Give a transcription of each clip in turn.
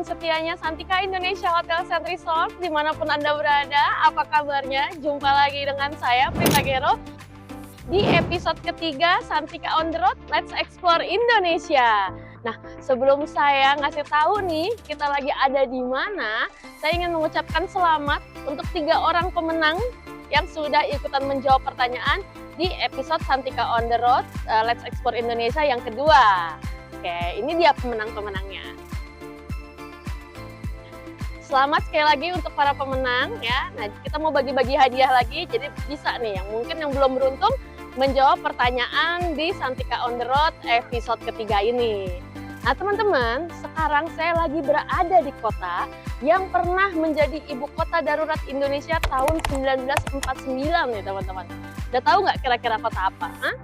setianya Santika Indonesia Hotels and Resort dimanapun Anda berada. Apa kabarnya? Jumpa lagi dengan saya Prita Gero di episode ketiga Santika on the Road, Let's Explore Indonesia. Nah, sebelum saya ngasih tahu nih kita lagi ada di mana, saya ingin mengucapkan selamat untuk 3 orang pemenang yang sudah ikutan menjawab pertanyaan di episode Santika on the Road, Let's Explore Indonesia yang kedua. Oke, ini dia pemenang-pemenangnya. Selamat sekali lagi untuk para pemenang ya. Nah, kita mau bagi-bagi hadiah lagi, jadi bisa nih yang belum beruntung menjawab pertanyaan di Santika on the Road episode ketiga ini. Nah teman-teman, sekarang saya lagi berada di kota yang pernah menjadi ibu kota darurat Indonesia tahun 1949 nih teman-teman. Udah tahu nggak kira-kira kota apa? Hah?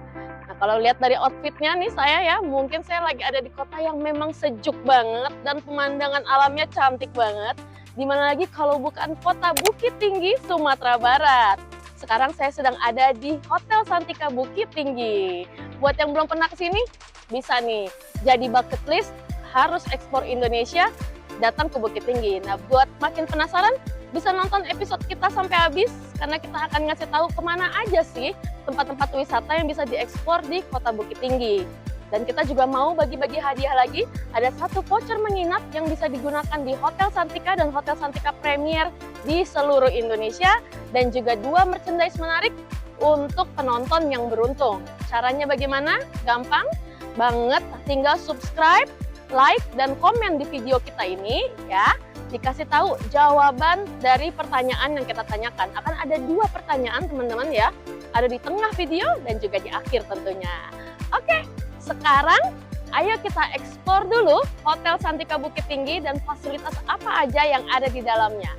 Nah kalau lihat dari outfitnya nih saya ya, mungkin saya lagi ada di kota yang memang sejuk banget dan pemandangan alamnya cantik banget. Dimana lagi kalau bukan kota Bukit Tinggi, Sumatera Barat. Sekarang saya sedang ada di Hotel Santika Bukit Tinggi. Buat yang belum pernah kesini, bisa nih jadi bucket list harus ekspor Indonesia, datang ke Bukit Tinggi. Nah buat makin penasaran, bisa nonton episode kita sampai habis karena kita akan ngasih tahu kemana aja sih tempat-tempat wisata yang bisa diekspor di kota Bukit Tinggi. Dan kita juga mau bagi-bagi hadiah lagi, ada 1 voucher menginap yang bisa digunakan di Hotel Santika dan Hotel Santika Premier di seluruh Indonesia, dan juga 2 merchandise menarik untuk penonton yang beruntung. Caranya bagaimana? Gampang banget, tinggal subscribe, like, dan komen di video kita ini ya. Dikasih tahu jawaban dari pertanyaan yang kita tanyakan. Akan ada 2 pertanyaan teman-teman ya, ada di tengah video dan juga di akhir tentunya. Oke, sekarang ayo kita eksplor dulu Hotel Santika Bukit Tinggi dan fasilitas apa aja yang ada di dalamnya.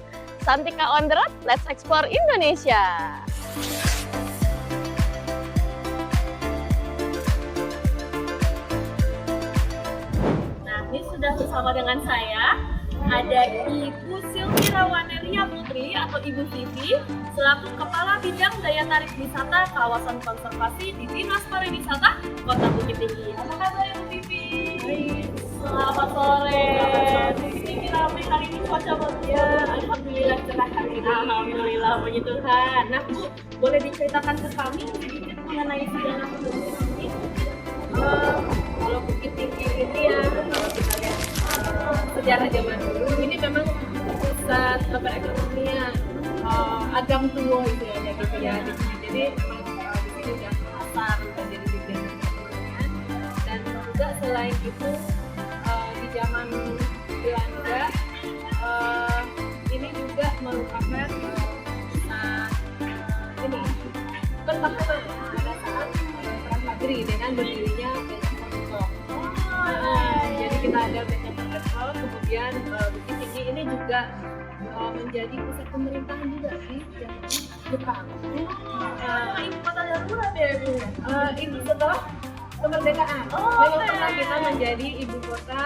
Santika on the Road, Let's Explore Indonesia. Nah, ini sudah bersama dengan saya. Ada Ibu Silvira Wanelia Putri atau Ibu Vivi selaku Kepala Bidang Daya Tarik Wisata Kawasan Konservasi di Dinas Pariwisata Kota Bukit Tinggi. Apa kabar Ibu Vivi? Baik. Selamat sore. Di sini ramai hari ini cuaca bagus. Ya, alhamdulillah cerah hari ini. Alhamdulillah puji Tuhan. Nah Bu, boleh diceritakan ke kami sedikit mengenai sejarah Bukit Tinggi? Kalau Bukit Tinggi ini ya, kalau kita lihat sejarah zaman dulu ini memang pusat perekonomian Agam Tuwo itu ya gitu ya di sini. Jadi memang di sini udah pasar, udah jadi tujuan perekonomian. Dan juga selain itu di zaman Belanda ini juga merupakan pusat ini perkampungan pada saat Perang Madri dengan berdirinya Benyamin. Jadi kita ada Benyamin, kemudian Bukit Tinggi ini juga menjadi pusat pemerintahan juga di zaman Jepang. Ibu kota darurat ya Bu? Ini setelah kemerdekaan. Memang pernah kita menjadi ibu kota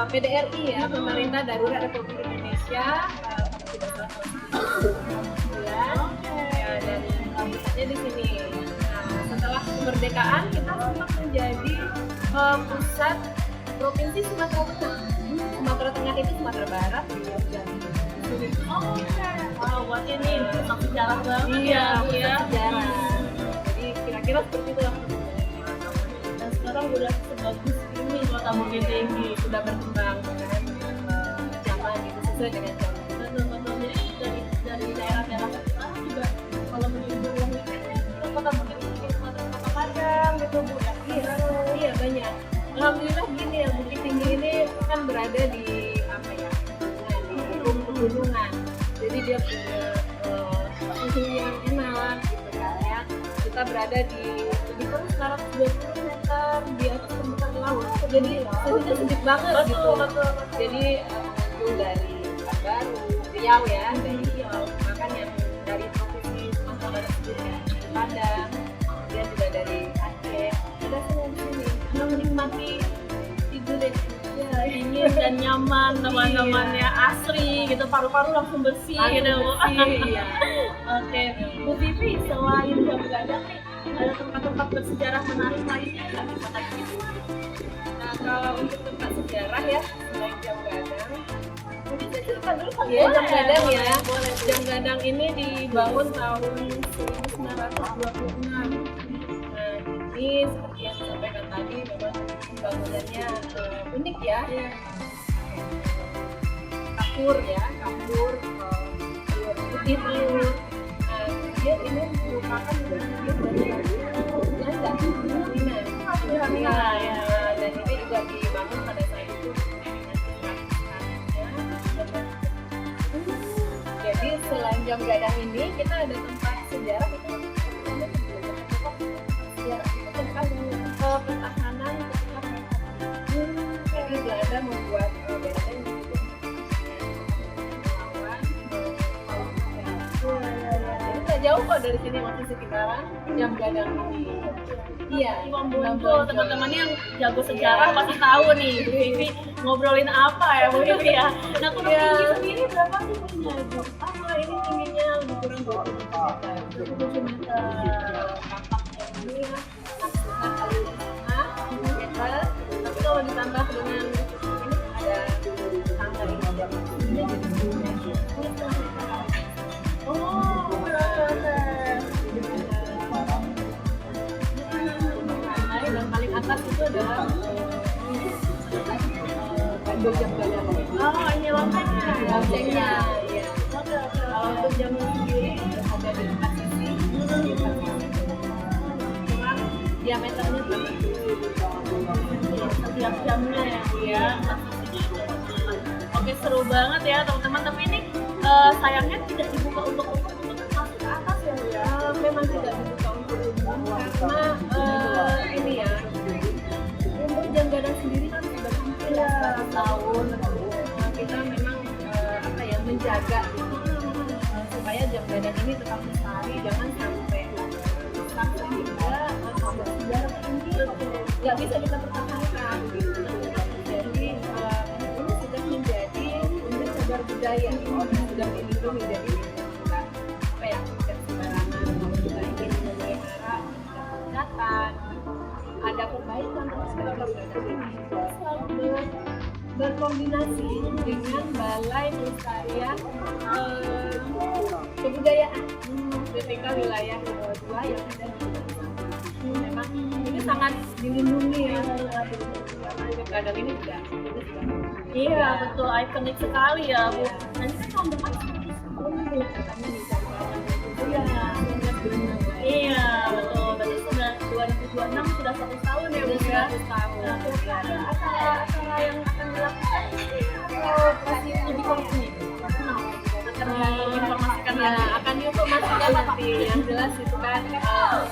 PDRI ya, Pemerintah Darurat Republik Indonesia pada ya, dan pusatnya di sini. Nah, setelah kemerdekaan kita sempat menjadi pusat Provinsi Sumatera Tengah. Sumatera Tengah itu Sumatera Barat, dan wow, buat ini tentang sejarah banget ya, sejarah. Jadi kira-kira seperti itu lah. Dan sekarang udah sebagus ini kota Bukit Tinggi, sudah berkembang dengan zaman gitu, sesuai dengan zaman. Betul-betul. Jadi dari daerah-daerah kita juga kalau menuju kota Bukit Tinggi, kota Padang gitu Bu ya. Iya banyak. Alhamdulillah gini ya, Bukit Tinggi ini kan berada di apa ya, di pegunungan. Jadi dia punya suhu yang enak gitu kan ya. Kita berada di lebih kurang 120 meter di atas permukaan laut. Jadi suhunya sejuk banget gitu. Jadi itu dari Pekanbaru, Riau ya, dari Riau. Bahkan yang dari provinsi Sumatera Barat sendiri, Padang, kemudian juga dari Aceh. Ada semua di sini. Menikmati tidur ya, dingin dan nyaman, teman-temannya asri gitu, paru-paru langsung bersih gitu. Iya. Oke, Bu Vivi, selain Jawa Gadang nih, ada tempat-tempat bersejarah menarik lainnya nggak di kota ini? Nah, Kalau untuk tempat sejarah ya, selain Jam Gadang, mungkin saya cerita dulu kali ya Jam Gadang ya. Jam Gadang ini dibangun tahun 1926. Nah, ini seperti yang disampaikan tadi, memang bangunannya unik ya. Kapur ya, kapur, telur putih telur. Nah, kemudian ini merupakan bagian dari Belanda, Filipina. Ya. Dan ini juga dibangun pada saat itu. Jadi selain Jam Gadang ini, kita ada tempat sejarah itu sejarah itu tentang pertahanan ketika jadi Belanda membuat benteng jauh kok dari sini, masih sekitaran Jam Gadang ini. Iya, Imam Bonjol, teman-teman yang jago sejarah pasti tahu nih Bu Vivi ngobrolin apa ya Bu Vivi ya. Nah, kalau tinggi sendiri berapa sih punya Bu? Ini tingginya lebih kurang 20 meter. Kapaknya ini setengah kali 1,5 meter. Tapi kalau ditambah dengan ini ada tangga ini ada. Dan paling atas itu adalah kandung Jam Gadang. Ini loncengnya. Loncengnya, ya. Kalau untuk jam sendiri ada di 4 sisi. Kurang diameternya berapa? Setiap jamnya ya. Oke, seru banget ya teman-teman. Tapi ini sayangnya tidak dibuka untuk masuk ke atas ya Bu ya. Memang tidak dibuka untuk umum karena ini ya, umur Jam Gadang sendiri kan sudah hampir 100 tahun. Kita memang menjaga supaya Jam Gadang ini tetap lestari, jangan sampai rusak sehingga sejarah ini nggak bisa kita pertahankan gitu. Jadi ini sudah menjadi cagar budaya, sudah dilindungi, jadi tidak sembarangan. Kalau kita ingin memelihara catatan, ada perbaikan terus kita lakukan ini selalu berkoordinasi dengan Balai Pelestarian Kebudayaan BPK wilayah 2 yang ada di memang ini sangat dilindungi ya. Jam Gadang ini juga Iya betul, ikonik sekali ya Bu. Nanti kan tahun depan Iya betul, berarti sudah 2026 sudah 1 tahun ya Bu ya. 100 tahun. Nah, kira-kira ada acara yang akan dilakukan atau masih lebih konkret nih? Akan diinformasikan Ya, lagi. akan diinformasikan nanti. Yang jelas itu kan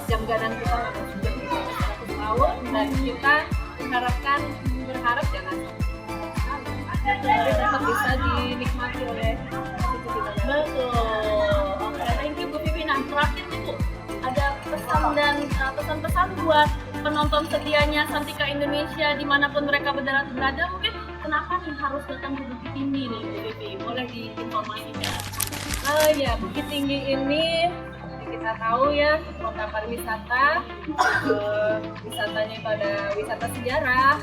Jam Gadang kita sudah 100 tahun dan kita berharap jangan tetap bisa dinikmati oleh Betul. Oke, thank you Bu Vivi. Nah, terakhir nih Bu, ada pesan dan pesan-pesan buat penonton setianya Santika Indonesia dimanapun mereka berada, mungkin kenapa nih harus datang ke Bukit Tinggi nih Bu Vivi? Boleh diinformasikan. Ya, Bukit Tinggi ini kita tahu ya kota pariwisata, wisatanya itu ada wisata sejarah,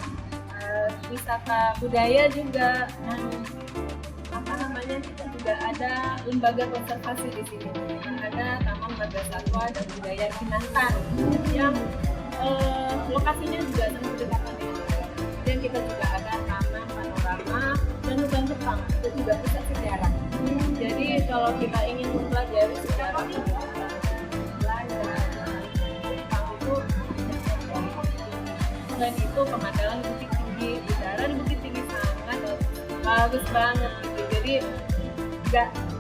wisata budaya juga. Kita juga ada lembaga konservasi di sini. Ada Taman Marga Satwa dan Budaya Kinantan yang lokasinya juga sangat berdekatan dengan negara. Dan kita juga ada Taman Panorama dan Lubang Jepang, itu juga pusat sejarah. Jadi kalau kita ingin mempelajari sejarah Jepang itu, selain itu pemandangan di Bukit Tinggi, udara di Bukit Tinggi sangat bagus banget gitu. Jadi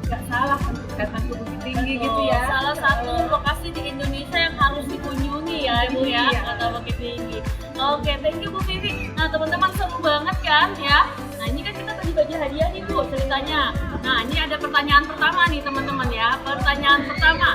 nggak salah untuk datang ke Bukit Tinggi. Betul. Gitu ya. Salah satu lokasi di Indonesia yang harus dikunjungi ya Ibu ya, kata Bukit Tinggi. Oke, thank you Bu Vivi. Nah teman-teman seru banget kan ya. Nah ini kan kita bagi-bagi hadiah nih Bu ceritanya. Nah ini ada pertanyaan pertama nih teman-teman ya. Pertanyaan pertama,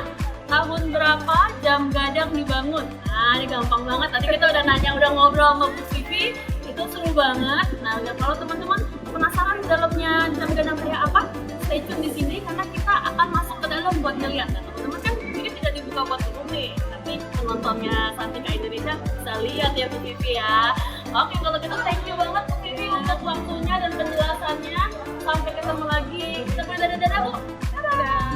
tahun berapa Jam Gadang dibangun? Nah ini gampang banget. Tadi kita udah nanya, udah ngobrol sama Bu Vivi. Itu seru banget. Nah kalau teman-teman penasaran di dalamnya Jam Gadang kayak apa, stay tune di sini karena kita akan masuk ke dalam buat ngeliat. Nah teman-teman kan ini tidak dibuka buat umum nih, tapi penontonnya Santika Indonesia bisa lihat ya Bu Vivi ya. Oke, kalau gitu thank you banget Bu Vivi untuk waktunya dan penjelasannya. Sampai ketemu lagi. Kita dadah-dadah Bu. Dadah.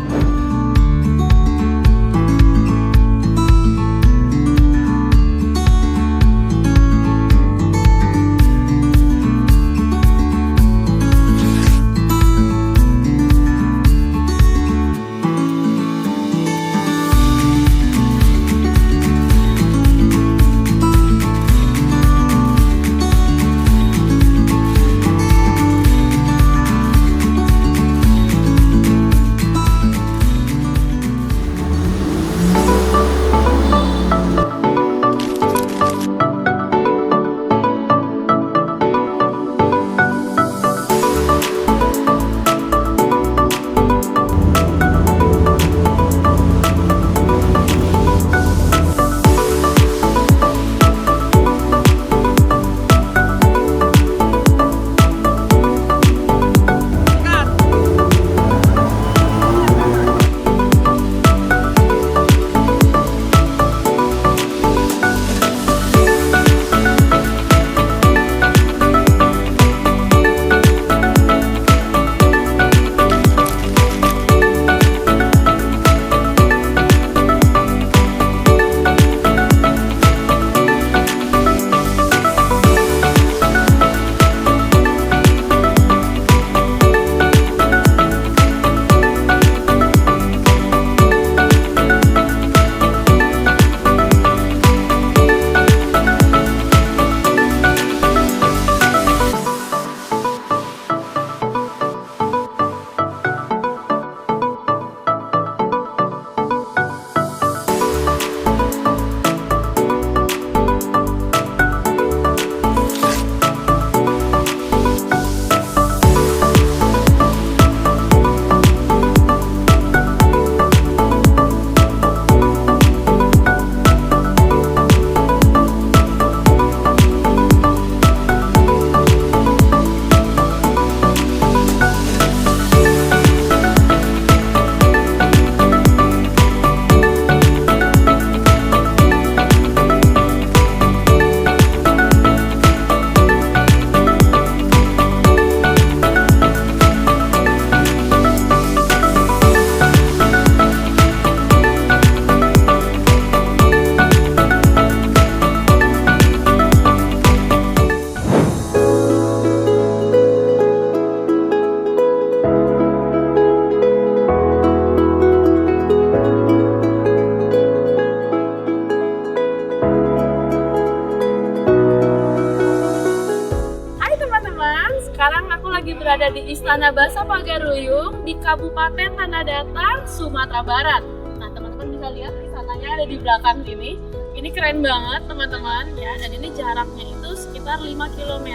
Sekarang aku lagi berada di Istana Bahasa Pagaruyung di Kabupaten Tanah Datar, Sumatera Barat. Nah, teman-teman bisa lihat istananya ada di belakang sini. Ini keren banget, teman-teman ya. Dan ini jaraknya itu sekitar 5 km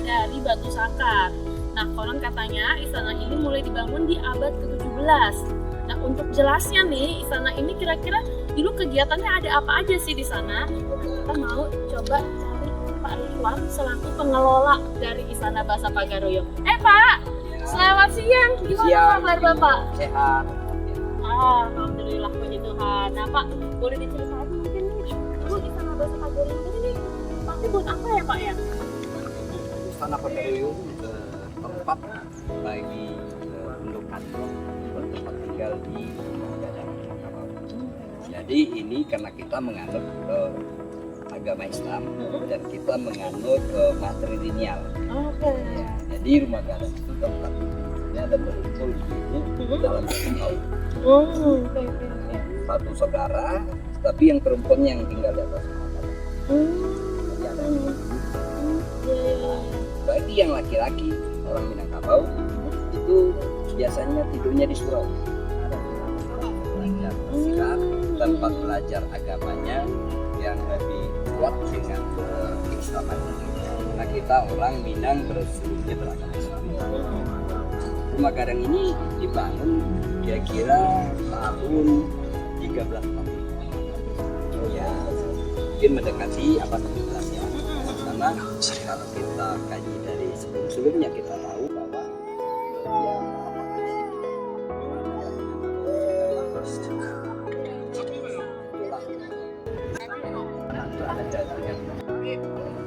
dari Batu Sangkar. Nah, konon katanya istana ini mulai dibangun di abad ke-17. Nah, untuk jelasnya nih, istana ini kira-kira dulu kegiatannya ada apa aja sih di sana? Kita mau coba cari Pak Ridwan selaku pengelola dari Istana Bahasa Pagaruyung. Pak, selamat siang. Gimana kabar Bapak? Sehat. Alhamdulillah, puji Tuhan. Nah Pak, boleh diceritain mungkin nih, dulu Istana Bahasa Pagaruyung ini tempatnya buat apa ya Pak ya? Istana Pagaruyung tempat bagi penduduk Aceh bertempat tinggal di Gadang. Jadi ini karena kita menganut agama Islam dan kita menganut matrilineal. Ya, jadi rumah gadang itu tempat ada berkumpul di sini dalam satu tahun. Satu saudara, tapi yang perempuan yang tinggal di atas rumah gadang. Jadi ada bagi yang laki-laki orang Minangkabau itu biasanya tidurnya di surau. Belajar bersilat, tempat belajar agamanya yang lebih kuat dengan keislaman. Nah, kita orang Minang bersuluknya beragama Islam. Rumah gadang ini dibangun kira-kira tahun 1340. Ya, mungkin mendekati abad 17 ya. Karena kalau kita kaji dari sebelum-sebelumnya kita tahu bahwa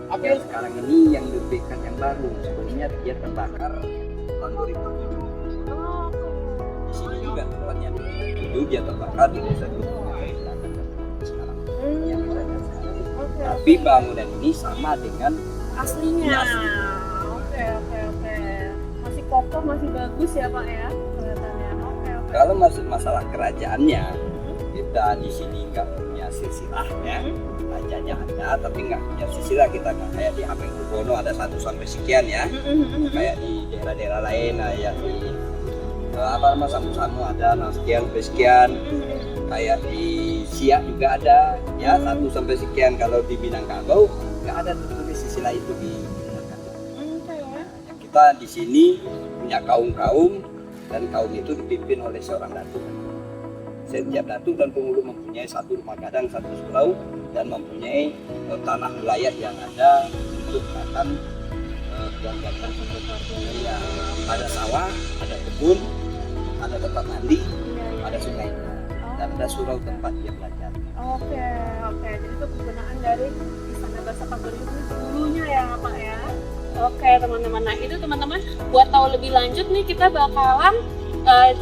apa yang sekarang ini yang diberikan yang baru. Sebelumnya dia terbakar tahun 2007. Di sini juga tempatnya dulu dia terbakar di desa Dukuh sekarang. Yang kita lihat sekarang. Tapi bangunan ini sama dengan aslinya. asli. Oke. Masih kokoh, masih bagus ya Pak ya kelihatannya. Oke. Kalau masalah kerajaannya, kita di sini nggak punya silsilah ya. Rajanya ada, tapi nggak punya silsilah. Kita nggak kayak di Hamengkubuwono ada 1 sampai sekian ya. Kayak di daerah-daerah lain, ya di Samu-Samu ada sekian sampai sekian. Kayak di Siak juga ada ya 1 sampai sekian. Kalau di Minangkabau nggak ada tulis silsilah itu di Minangkabau. Kita di sini punya kaum-kaum dan kaum itu dipimpin oleh seorang datuk. Setiap datuk dan penghulu mempunyai 1 rumah gadang, 1 surau dan mempunyai tanah wilayah yang ada untuk akan keluarga. Ya, ada sawah, ada kebun, ada tempat mandi, ada sungai dan ada surau tempat dia belajar. Oke. Jadi itu penggunaan dari Istana Bahasa Paguyuban dulunya ya Pak ya. Oke teman-teman, nah itu teman-teman buat tahu lebih lanjut nih kita bakalan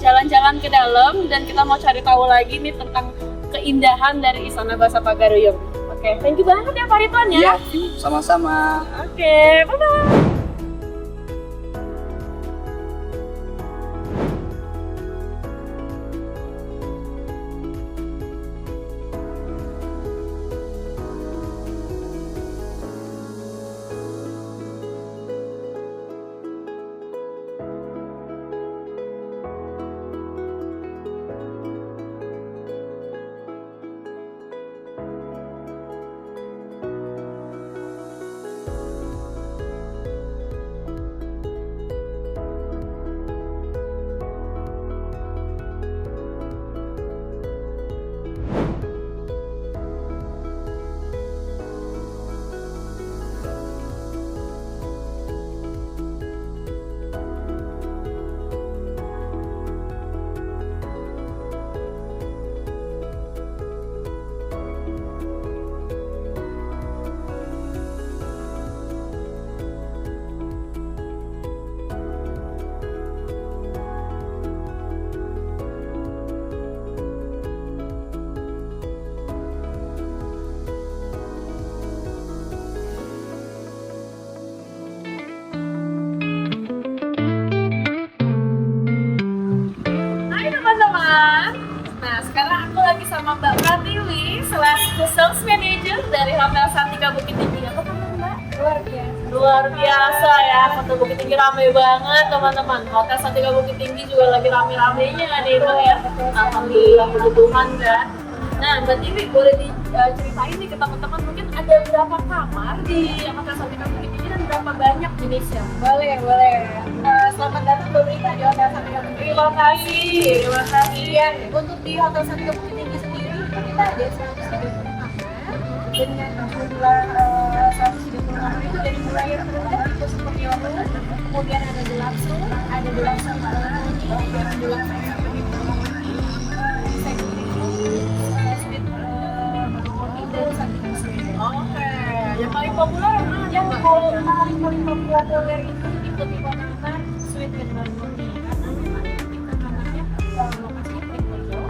jalan-jalan ke dalam dan kita mau cari tahu lagi nih tentang keindahan dari Istana Bahasa Pagaruyung. Oke, thank you banget ya Pak Ridwan ya. Ya, sama-sama. Oke, bye-bye. Nah, sekarang aku lagi sama Mbak Pratiwi, selaku sales manager dari Hotel Santika Bukit Tinggi. Apa kabar Mbak? Luar biasa ya, Hotel Bukit Tinggi ramai banget teman-teman. Hotel Santika Bukit Tinggi juga lagi rame-ramenya nih Mbak ya. Alhamdulillah puji Tuhan kan. Nah, Mbak Tiwi boleh diceritain nih ke teman-teman mungkin ada berapa kamar di Hotel Santika Bukit Tinggi dan berapa banyak jenisnya? Boleh. Selamat datang Mbak Rita di Hotel Santika Bukit Tinggi. Terima kasih. Ya, untuk di Hotel Santika Bukit Tinggi sendiri kita ada 130 kamar dengan jumlah 130 kamar itu dari mulai yang terendah itu seperti room, kemudian ada deluxe room, ada deluxe kamar, kemudian ada deluxe suite dan Santika Suite. Oke, yang paling populer yang mana? Yang paling populer itu tipe kamar suite dan balcony karena memang kita kamarnya lokasinya paling pojok,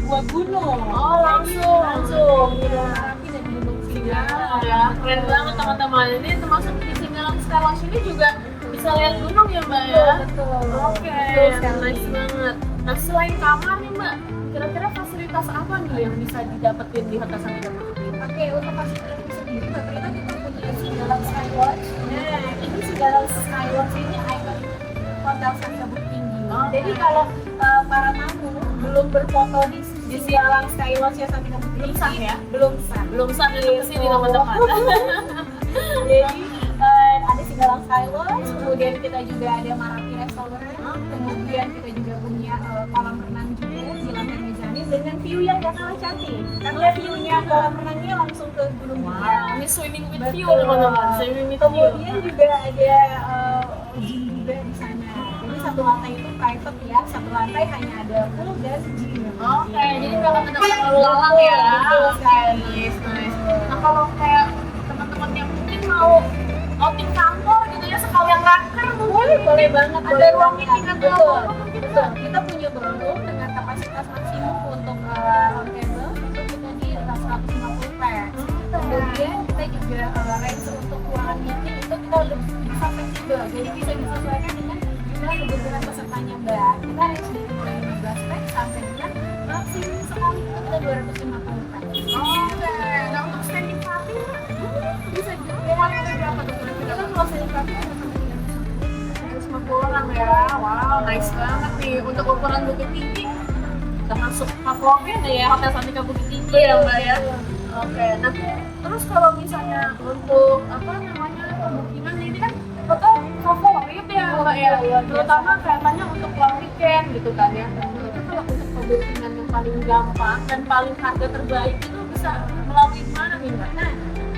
dua gunung. Oh, langsung. Gunung Merapi dan Gunung Singgalang. Ya, keren banget teman-teman. Ini termasuk di Singgalang sekarang sini juga bisa lihat gunung ya Mbak ya? Betul. Oke, nice banget. Nah, selain kamar nih Mbak, kira-kira fasilitas apa nih yang bisa didapetin di Hotel Santika Bukit Tinggi? Oke, untuk fasilitas sendiri kita punya Singgalang Skywatch. Nah, ini Singgalang Skywatch ini ikon Hotel Santika Bukit Tinggi. Jadi kalau para tamu belum berfoto di Singgalang Skywatch ya Santika Bukit Tinggi, Belum sah ya? belum sah datang ke sini teman-teman. Jadi ada Singgalang Skywatch, kemudian kita juga ada Marapi Restaurant, kemudian kita juga punya kolam renang juga di lantai mezanin dengan view yang gak kalah cantik. Karena view-nya kolam renangnya langsung ke Gunung Wow, ini swimming with view Betul. teman-teman. Swimming with view. Kemudian juga ada gym juga di sana. Jadi satu lantai itu private ya, satu lantai hanya ada pool dan gym. Oke, jadi memang benar-benar lalu lalang ya. Betul Oke, sekali. nice. Nah, kalau kayak teman-teman yang mungkin mau outing kantor gitu ya, sekalian raker mungkin boleh banget, ada ruang meeting atau apa mungkin. Betul, kita punya ballroom dengan kapasitas maksimum untuk round table itu kita di 150 pax. Kemudian kita juga range untuk ruangan meeting itu kita lebih bisa fleksibel, jadi bisa disesuaikan dengan jumlah kebutuhan pesertanya Mbak. Kita range dari mulai 15 pax sampai dengan maksimum sekali itu kita 250 pax. Oke, nah untuk standing party bisa juga berapa tuh? Kita kalau standing party ada sampai 350 orang ya. Wow, nice banget nih untuk ukuran Bukit Tinggi. Termasuk kapoknya ya, Hotel Santika Bukit Tinggi ya Mbak ya. Oke, nah terus kalau misalnya untuk apa namanya pemukiman ini kan hotel favorit ya Mbak ya, terutama kayaknya untuk long weekend gitu kan ya. Itu kalau untuk pemukiman yang paling gampang dan paling harga terbaik itu bisa melalui mana nih Mbak? Nah,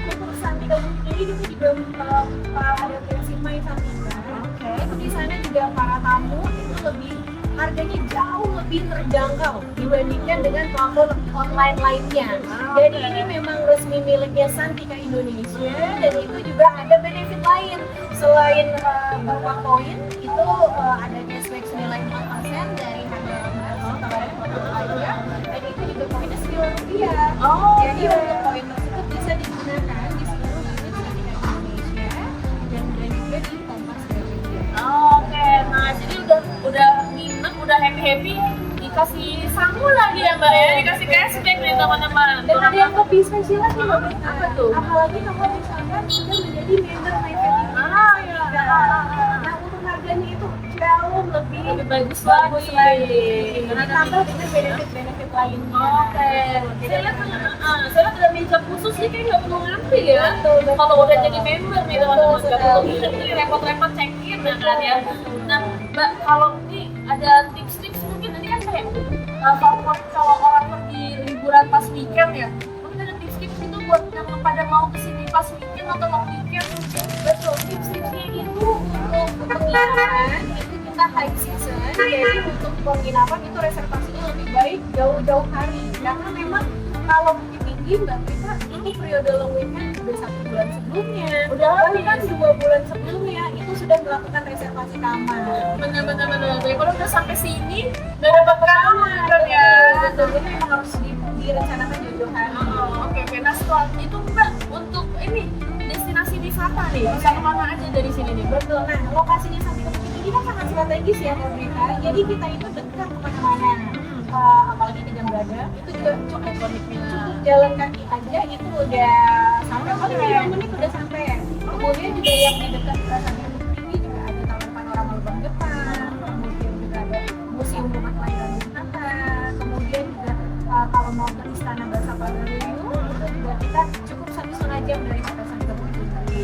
untuk Santika Bukit Tinggi kita juga ada versi My Santika. Oke, itu di sana juga para tamu itu lebih harganya jauh lebih terjangkau dibandingkan dengan platform online lainnya. Jadi ini memang resmi miliknya Santika Indonesia dan itu juga ada benefit lain selain berupa poin itu ada cashback senilai 4% dari harga hotel lainnya dan itu juga poinnya Rp9. Jadi untuk poin tersebut bisa digunakan di seluruh unit Santika Indonesia dan juga di Kompas Gramedia. Oke, nah jadi udah nginep, udah happy dikasih sangu lagi ya Mbak ya, dikasih cashback nih teman-teman. Dan ada yang lebih spesial lagi Mbak. Apa tuh? Apalagi kalau misalkan sudah menjadi member MyFamily. Nah untuk harganya itu jauh lebih bagus lagi. Ditambah dengan benefit lainnya. Oke. Saya lihat ada meja khusus nih kayak nggak perlu ngantri ya. Kalau udah jadi member nih teman-teman, nggak perlu ngantri repot-repot check-in ya kan ya. Nah Mbak, kalau ini ada tips-tips mungkin tadi kan kayak favorit kalau orang pergi liburan pas weekend ya, mungkin ada tips-tips itu buat yang pada mau kesini pas weekend atau long weekend. Betul, tips-tipsnya itu untuk penginapan itu kita high season, jadi untuk penginapan itu reservasinya lebih baik jauh-jauh hari karena memang kalau Bukit Tinggi Mbak kita ini periode long weekend udah 1 bulan sebelumnya, bahkan 2 bulan sebelumnya itu sudah melakukan reservasi kamar. Benar-benar. Kalau udah sampai sini nggak dapat kamar kan ya. Betul, itu memang harus direncanakan jauh-jauh hari. Oke. Nah setelah itu Mbak untuk ini destinasi wisata nih, bisa kemana aja dari sini nih? Betul. Nah lokasinya Santika Bukit Tinggi kan sangat strategis ya mereka. Jadi kita itu dekat kemana-mana. Apalagi di Jambrada itu juga cukup jalan kaki aja itu udah sampai 5 menit udah sampai. Kemudian juga yang di dekat Santika Bukit Tinggi juga ada Taman Panorama Lubang Jepang, kemudian juga ada Museum Rumah Kelahiran Bung Hatta, kemudian juga kalau mau ke Istana Bahasa Pagarayu itu juga kita cukup 1,5 jam dari Hotel Santika Bukit Tinggi.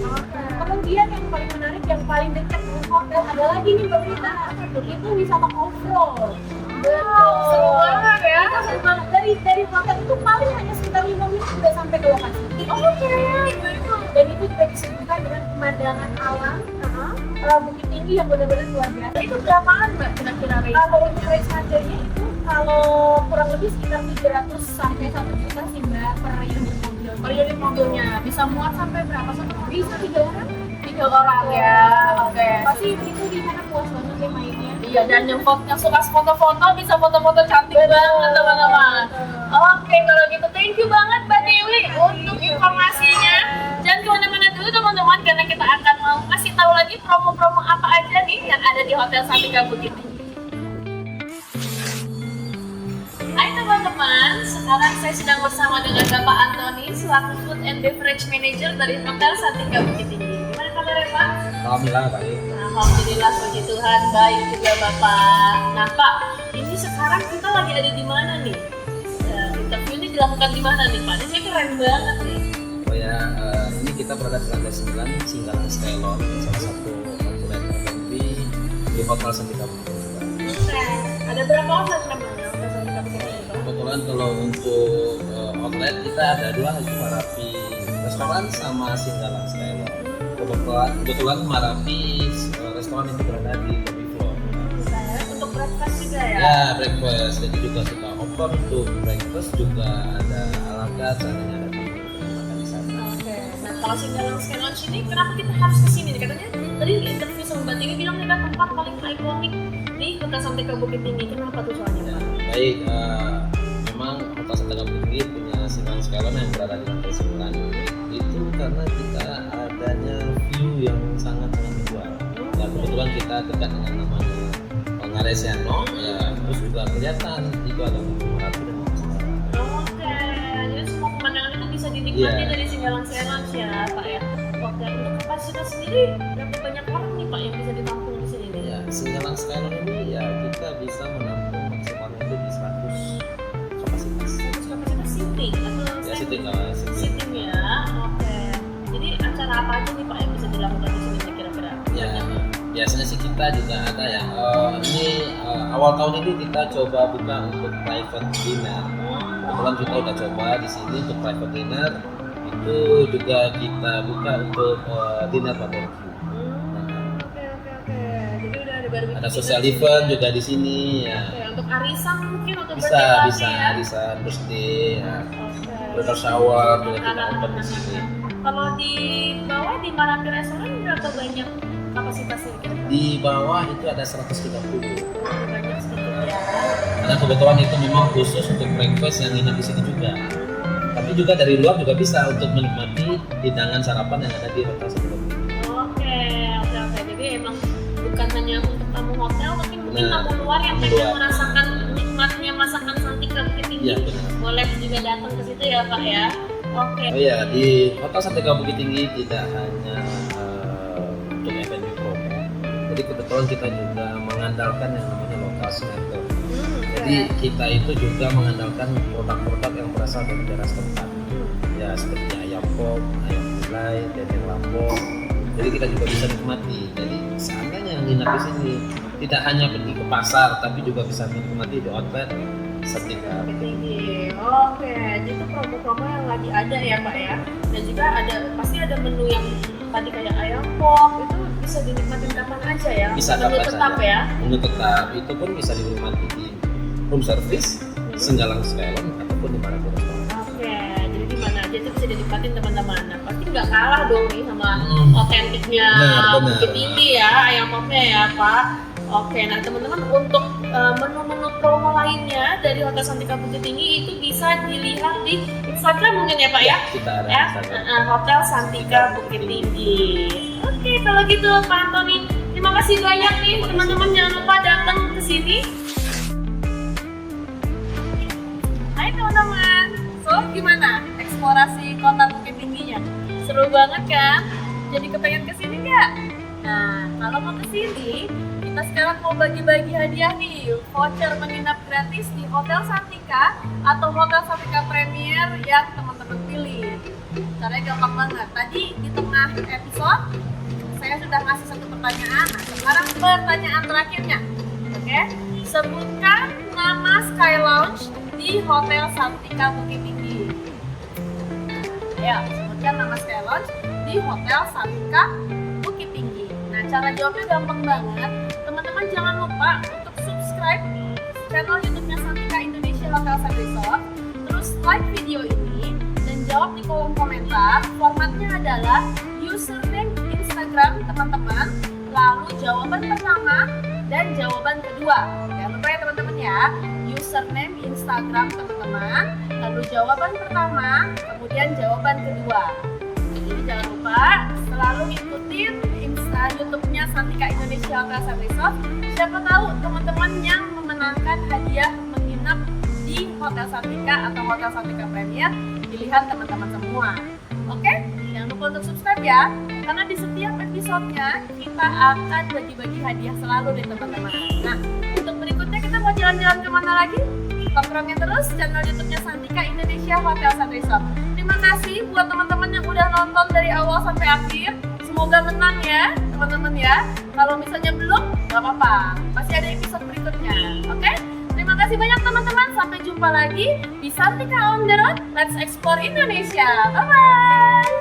Kemudian yang paling menarik, yang paling dekat dengan hotel ada lagi nih Mbak Rita, itu wisata off-road. Betul. Seru banget ya. Dari hotel itu paling hanya sekitar 5 menit sudah sampai ke lokasi. Oke. Dan itu juga disuguhkan dengan pemandangan alam Bukit Tinggi yang benar-benar luar biasa. Itu berapaan Mbak kira-kira range? Kalau untuk range harganya itu kalau kurang lebih sekitar 300 sampai 1 juta sih Mbak per unit mobil. Per unit mobilnya bisa muat sampai berapa? Bisa 3 orang. 3 orang ya. Oke. Pasti itu di sana puas banget ya mainnya. Iya, dan yang suka foto-foto bisa foto-foto cantik banget teman-teman. Oke, kalau gitu thank you banget Mbak Dewi untuk informasinya. Jangan kemana-mana dulu teman-teman karena kita akan mau kasih tahu lagi promo-promo apa aja nih yang ada di Hotel Santika Bukit Tinggi. Hai teman-teman, sekarang saya sedang bersama dengan Bapak Antoni selaku Food and Beverage Manager dari Hotel Santika Bukit Tinggi. Gimana kabarnya Pak? Alhamdulillah baik. Alhamdulillah, puji Tuhan, baik juga Bapak. Nah Pak, ini sekarang kita lagi ada di mana nih? Interview ini dilakukan di mana nih Pak? Ini keren banget nih. Oh ya, ini kita berada di lantai 9 Singgalang Skylon, salah satu outlet F&B di Hotel Santika Bukit Tinggi. Ada berapa outlet namanya Hotel Santika Bukit Tinggi? Kebetulan kalau untuk outlet kita ada 2, yaitu Marapi Restoran sama Singgalang Skylon. Kebetulan Marapi restoran itu berada di lobby floor. Untuk breakfast juga ya? Ya, breakfast. Jadi juga kita open untuk breakfast, juga ada ala carte, seandainya ada makan di sana. Oke. Nah kalau Singgalang Sky Lounge ini kenapa kita harus kesini? Katanya tadi di interview sama Mbak Tinggi bilang ini tempat paling ikonik di Hotel Santika Bukit Tinggi. Kenapa tuh soalnya? Ya, baik, memang Hotel Santika Bukit Tinggi punya Singgalang Sky Lounge yang berada di lantai 9 itu karena kita adanya view yang sangat-sangat luar. Ya kebetulan kita dekat dengan namanya Pangaresiano, ya terus juga kelihatan itu ada Merapi dan Oke, jadi semua pemandangan itu bisa dinikmati dari Singgalang Sky Lounge ya Pak ya. Oke, untuk kapasitas sendiri berapa banyak orang nih Pak yang bisa ditampung di sini nih? ya Singgalang Sky Lounge ini ya kita bisa menampung maksimalnya itu di 100 kapasitas. Kapasitas seating atau Ya sitting lah, sitting. seating ya. Oke. Jadi acara apa aja nih Pak yang bisa dilakukan di sini kira-kira? Ya biasanya sih kita juga ada ya. Ini awal tahun ini kita coba buka untuk private dinner. Kebetulan kita udah coba di sini untuk private dinner. Itu juga kita buka untuk dinner barbecue. Oke. Jadi udah ada barbecue. Ada social event juga di sini ya. Oke, untuk arisan mungkin untuk Bisa birthday party ya. arisan birthday, ya. Oke. Bridal shower juga kita open di sini. Kalau di bawah di Marapi Restoran berapa banyak kapasitasnya kira-kira? Di bawah itu ada 130. Banyak sedikit ya. Karena kebetulan itu memang khusus untuk breakfast yang nginap di sini juga. Tapi juga dari luar juga bisa untuk menikmati hidangan sarapan yang ada di hotel sebelum ini. Oke. Jadi emang bukan hanya untuk tamu hotel, tapi mungkin Nah, tamu luar yang tamu pengen luar. merasakan nikmatnya masakan Santika Bukit Tinggi. Iya benar. Boleh juga datang ke situ ya Pak ya. Oke. Oh iya, di Hotel Santika Bukit Tinggi tidak hanya untuk F&B promo. Jadi kebetulan kita juga mengandalkan yang namanya lokal snacker. Jadi kita itu juga mengandalkan produk-produk yang berasal dari daerah setempat. Ya seperti ayam pop, ayam gulai, dendeng lampung. Jadi kita juga bisa nikmati. Jadi seandainya yang nginap di sini tidak hanya pergi ke pasar, tapi juga bisa menikmati di outlet Santika Bukit Tinggi. Oke, jadi itu promo-promo yang lagi ada ya Pak ya. Dan juga ada pasti ada menu yang tadi kayak ayam pop itu bisa dinikmatin kapan aja ya. Bisa menu kapan tetap saja. ya. Menu tetap itu pun bisa dinikmati di room service, Singgalang Sky Lounge ataupun di Marapi Restoran. Oke, jadi di mana aja itu bisa dinikmatin teman-teman. Nah, pasti nggak kalah dong nih sama otentiknya Benar. Bukit Tinggi ya, ayam popnya ya Pak. Oke, nah teman-teman untuk menu-menu promo lainnya dari Hotel Santika Bukit Tinggi itu bisa dilihat di Instagram mungkin ya Pak ya? Kita ada Ya, Instagram. Hotel Santika Bukit Tinggi. Oke, kalau gitu Pak Antoni, terima kasih banyak nih teman-teman, jangan lupa datang ke sini. Hai teman-teman, so gimana eksplorasi kota Bukit Tingginya? Seru banget kan? Jadi kepengen kesini nggak? Nah, kalau mau kesini, kita sekarang mau bagi-bagi hadiah nih, voucher menginap gratis di Hotel Santika atau Hotel Santika Premier yang teman-teman pilih. Caranya gampang banget. Tadi di tengah episode saya sudah ngasih satu pertanyaan. Nah, sekarang pertanyaan terakhirnya. Oke, sebutkan nama Sky Lounge di Hotel Santika Bukit Tinggi. Ya, sebutkan nama Sky Lounge di Hotel Santika Bukit Tinggi. Nah, cara jawabnya gampang banget. Teman-teman jangan lupa untuk subscribe channel YouTube-nya Santika Indonesia Hotel and Resort. Terus like video ini dan jawab di kolom komentar. Formatnya adalah username Instagram teman-teman, lalu jawaban pertama dan jawaban kedua. Jangan lupa ya teman-teman ya, username Instagram teman-teman, lalu jawaban pertama, kemudian jawaban kedua. Jadi jangan lupa selalu ikutin YouTube-nya Santika Indonesia Hotel and Resort. Siapa tahu teman-teman yang memenangkan hadiah menginap di Hotel Santika atau Hotel Santika Premier pilihan teman-teman semua. Oke, jangan lupa untuk subscribe ya, karena di setiap episodenya kita akan bagi-bagi hadiah selalu nih teman-teman. Nah, untuk berikutnya kita mau jalan-jalan kemana lagi? Tonkrongin terus channel YouTube-nya Santika Indonesia Hotel and Resort. Terima kasih buat teman-teman yang udah nonton dari awal sampai akhir. Semoga menang ya teman-teman ya. Kalau misalnya belum, gak apa-apa, masih ada episode berikutnya. Oke? Terima kasih banyak teman-teman. Sampai jumpa lagi di Santika on the Road. Let's explore Indonesia. Bye-bye.